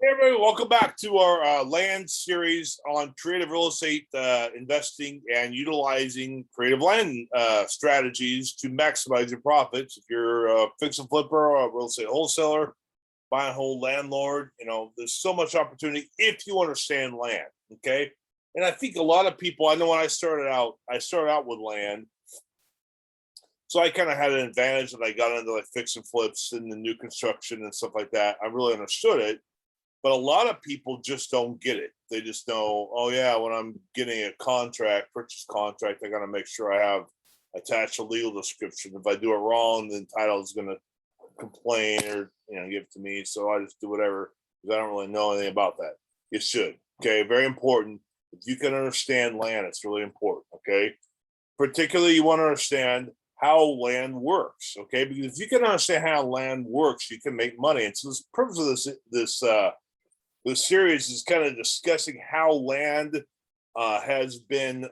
Hey everybody, welcome back to our land series on creative real estate investing and utilizing creative land strategies to maximize your profits. If you're a fix and flipper or a real estate wholesaler, buy and hold landlord, there's so much opportunity if you understand land. Okay. And I think a lot of people, I know when I started out with land. So I kind of had an advantage that I got into like fix and flips and the new construction and stuff like that. I really understood it. But a lot of people just don't get it. They just know, oh yeah, when I'm getting a purchase contract, I got to make sure I have attached a legal description. If I do it wrong, then title is going to complain or give it to me. So I just do whatever because I don't really know anything about that. You should. Okay, very important. If you can understand land, it's really important. Okay, particularly you want to understand how land works. Okay, because if you can understand how land works, you can make money. And so the purpose of this series is kind of discussing how land has been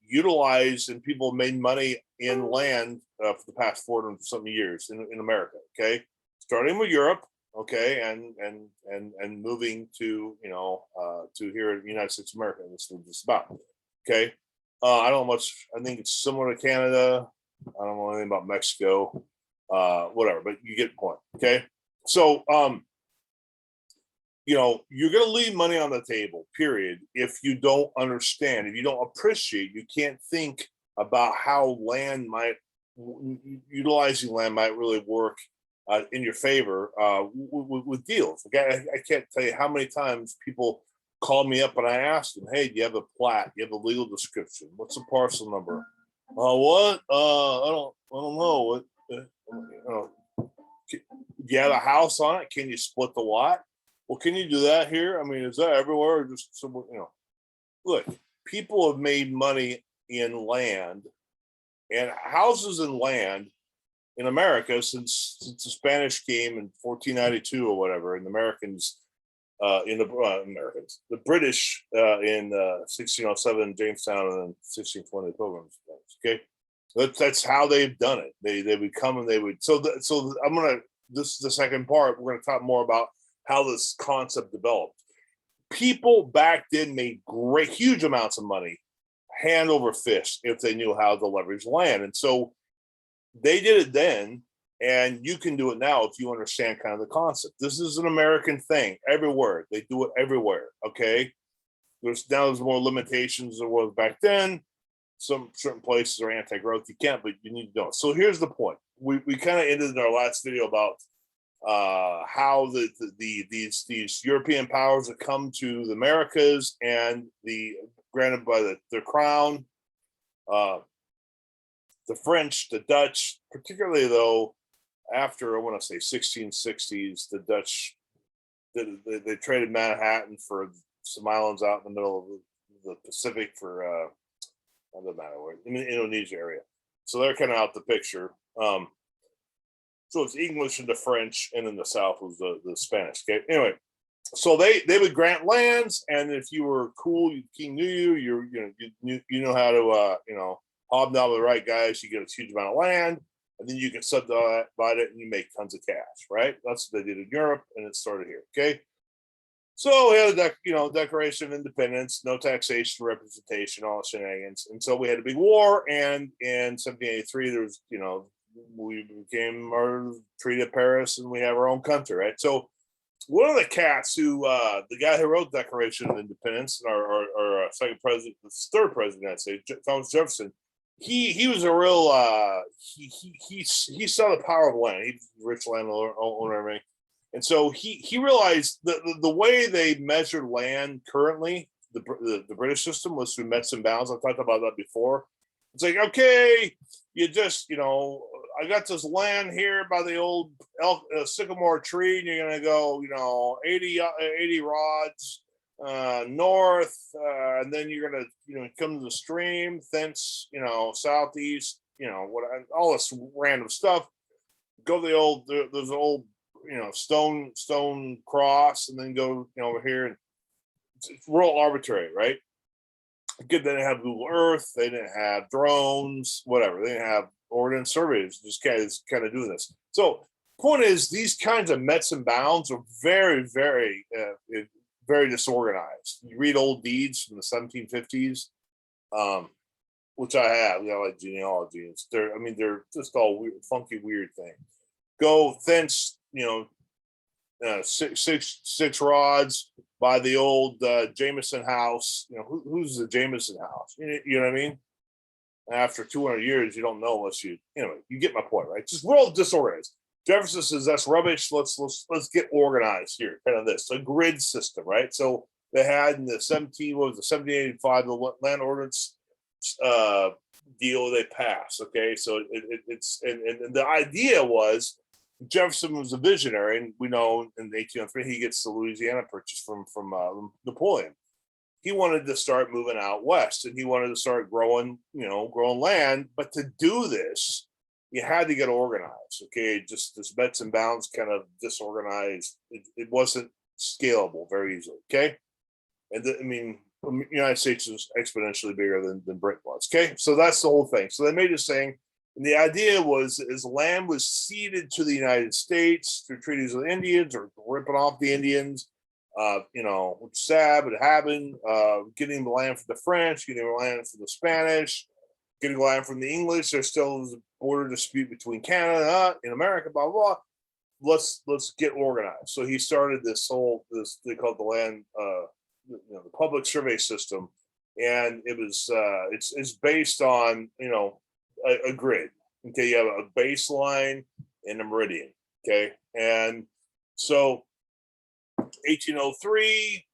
utilized and people have made money in land for the past 400 something years in America. Okay, starting with Europe. Okay, and moving to to here in the United States of America. And this is just about. Okay, I don't know much. I think it's similar to Canada. I don't know anything about Mexico. Whatever, but you get the point. Okay, so you're going to leave money on the table, period, if you don't understand, if you don't appreciate, you can't think about how utilizing land might really work in your favor with deals. Okay, I can't tell you how many times people call me up and I ask them, hey, do you have a plat? Do you have a legal description? What's the parcel number? What? I don't know. What? Do you have a house on it? Can you split the lot? Well, can you do that here? I mean, is that everywhere or just somewhere? Look, people have made money in land and houses and land in America since the Spanish came in 1492 or whatever, and the Americans the British in 1607 Jamestown and then 1620 Pilgrims. Okay, that's how they've done it. They would come and they would. So this is the second part. We're gonna talk more about how this concept developed. People back then made huge amounts of money, hand over fist, if they knew how to leverage land. And so they did it then, and you can do it now if you understand kind of the concept. This is an American thing everywhere. They do it everywhere. Okay. There's more limitations than was back then. Some certain places are anti-growth. You can't, but you need to know. So here's the point. We kind of ended in our last video about how these European powers have come to the Americas and granted by the crown, the French, the Dutch, particularly though after I want to say 1660s, the Dutch they traded Manhattan for some islands out in the middle of the Pacific for doesn't matter where in the Indonesia area. So they're kind of out the picture. So it's English and the French, and in the South was the Spanish. Okay. Anyway, so they would grant lands, and if you were cool, king knew you know how to hobnob with the right guys. You get a huge amount of land, and then you can subdivide it, and you make tons of cash. Right? That's what they did in Europe, and it started here. Okay. So we had a Declaration of Independence, no taxation, representation, all shenanigans, and so we had a big war. And in 1783, there was we became our Treaty of Paris, and we have our own country, right? So one of the cats who, the guy who wrote the Declaration of Independence, our second president, the third president, I'd say, Thomas Jefferson, he was a real, he saw the power of land. He's a rich landowner, everything. And so he realized the way they measured land currently, the British system was through Mets and Bounds. I've talked about that before. It's like, okay, you just, I got this land here by the old sycamore tree, and you're going to go, 80 rods north, and then you're going to, come to the stream, thence, southeast, all this random stuff. Go to there's an old, stone cross, and then go, over here. And it's real arbitrary, right? Good, they didn't have Google Earth, they didn't have drones, whatever. They didn't have ordnance surveys. Just kind of doing this. So point is, these kinds of mets and bounds are very, very, very disorganized. You read old deeds from the 1750s, which I have, like genealogy. They're just all weird, funky, weird thing. Go thence, six rods by the old Jameson house. Who's the Jameson house? You know what I mean? After 200 years, you don't know unless you get my point, right? Just we're all disorganized. Jefferson says that's rubbish. Let's get organized here. Kind of this a grid system, right? So they had in the 1785 the land ordinance deal they passed. Okay, so it's and the idea was Jefferson was a visionary, and we know in 1803 he gets the Louisiana Purchase from Napoleon. He wanted to start moving out west, and he wanted to start growing land. But to do this, you had to get organized. Okay, just this bets and bounds kind of disorganized. It wasn't scalable very easily. Okay, and the United States was exponentially bigger than Britain was. Okay, so that's the whole thing. So they made this thing, and the idea was as land was ceded to the United States through treaties with Indians or ripping off the Indians. Which is sad, but it happened. Getting the land from the French, getting the land from the Spanish, getting land from the English. There still was a border dispute between Canada and America, blah, blah, blah. Let's get organized. So he started this they call it the land, the public survey system. And it was, it's based on, a grid. Okay. You have a baseline and a meridian. Okay. And so 1803,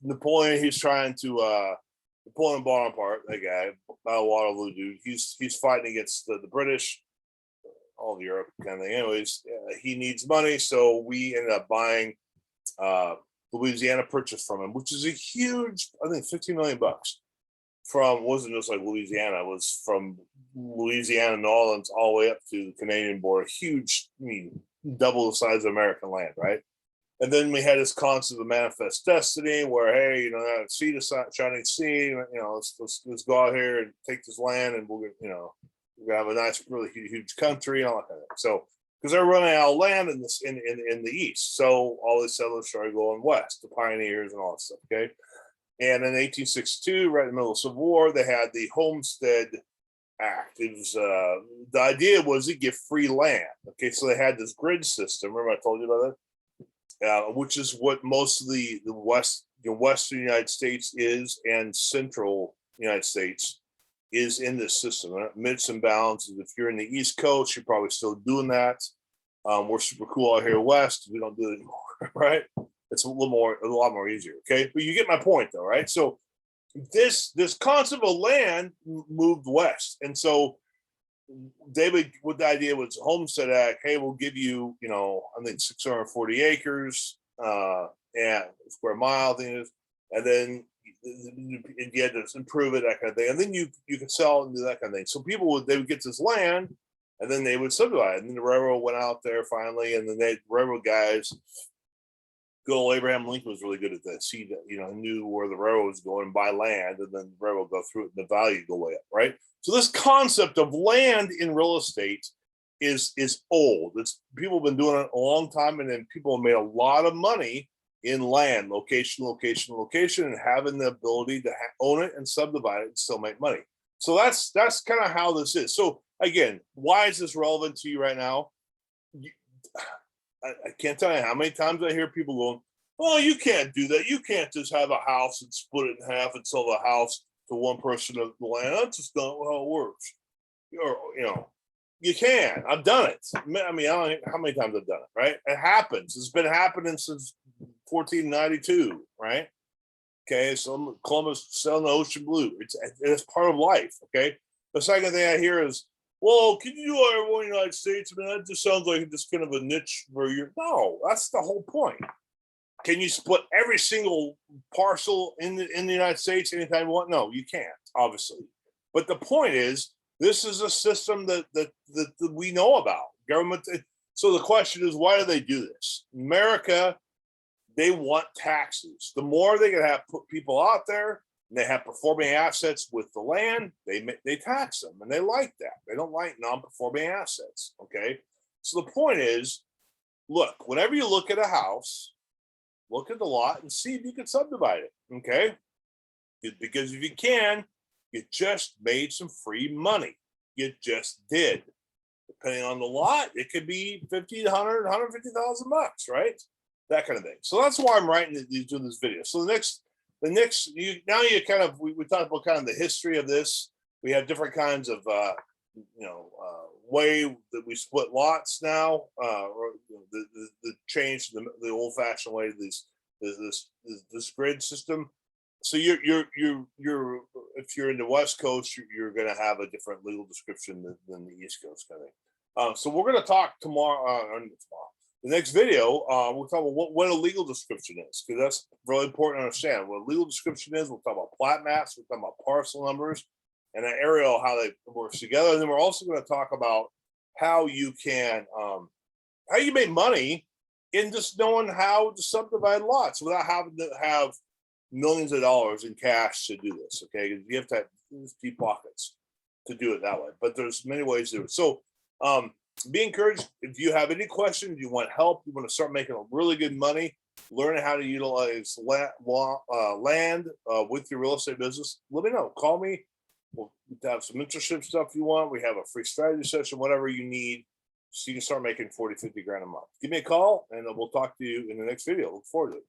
Napoleon, he's trying to, Napoleon Bonaparte, that guy, Battle of Waterloo dude, he's fighting against the British, all of Europe kind of thing. Anyways, he needs money, so we ended up buying Louisiana Purchase from him, which is a huge, I think, $15 million from, wasn't just like Louisiana, it was from Louisiana, New Orleans, all the way up to the Canadian border. Huge, double the size of American land, right? And then we had this concept of manifest destiny, where hey, see the shining sea, let's go out here and take this land, and we're gonna have a nice, really huge country and all that kind of thing. So because they're running out of land in the east, so all these settlers started going west, the pioneers and all that stuff. Okay, and in 1862, right in the middle of the Civil War, they had the Homestead Act. It was the idea was to give free land. Okay, so they had this grid system. Remember I told you about that? Which is what most of the western United States is, and central United States is in this system. Midts and bounds. If you're in the East Coast, you're probably still doing that. We're super cool out here west. We don't do it anymore, right? It's a lot more easier. Okay, but you get my point, though, right? So this concept of land moved west, and so what the idea was, Homestead Act. Hey, we'll give you, I think 640 acres and square mile things, and then you had to improve it, that kind of thing, and then you could sell and do that kind of thing. So they would get this land, and then they would subdivide. And then the railroad went out there finally, and then the railroad guys. Good old Abraham Lincoln was really good at this. He, knew where the railroad was going and buy land, and then the railroad go through it, and the value go way up, right? So this concept of land in real estate is old. People have been doing it a long time, and then people have made a lot of money in land, location, and having the ability to own it and subdivide it and still make money. So that's kind of how this is. So again, why is this relevant to you right now? I can't tell you how many times I hear people going, "Oh, you can't do that. You can't just have a house and split it in half and sell the house to one person of the land. That's just not how it works." You can. I've done it. I don't know how many times I've done it, right? It happens. It's been happening since 1492, right? Okay, so Columbus selling the ocean blue. It's part of life, okay? The second thing I hear is, well, can you do everyone in the United States? That just sounds like just kind of a niche where no, that's the whole point. Can you split every single parcel in the United States anytime you want? No, you can't, obviously. But the point is, this is a system that we know about. Government. So the question is, why do they do this? America, they want taxes. The more they can put people out there, and they have performing assets with the land, they tax them, and they like that. They don't like non-performing assets. Okay, So the point is, look, whenever you look at a house, look at the lot and see if you can subdivide it. Okay. Because if you can, you just made some free money. You just did. Depending on the lot, it could be 50, 100, 150,000 bucks, right? That kind of thing. So that's why I'm writing doing this video. So we talked about kind of the history of this. We have different kinds of way that we split lots now, or the change to the old fashioned way, this grid system. So you're if you're in the West Coast, you're going to have a different legal description than the East Coast kind of. So we're going to talk tomorrow. The next video, we'll talk about what a legal description is, because that's really important to understand. What a legal description is, we'll talk about plat maps, we'll talk about parcel numbers, and an aerial, how they work together. And then we're also going to talk about how you make money in just knowing how to subdivide lots without having to have millions of dollars in cash to do this. Okay, you have to have deep pockets to do it that way, but there's many ways to do it. So be encouraged. If you have any questions, you want help, you want to start making really good money, learning how to utilize land with your real estate business, let me know. Call me. We'll have some mentorship stuff you want. We have a free strategy session, whatever you need, so you can start making 40, 50 grand a month. Give me a call and we'll talk to you in the next video. Look forward to it.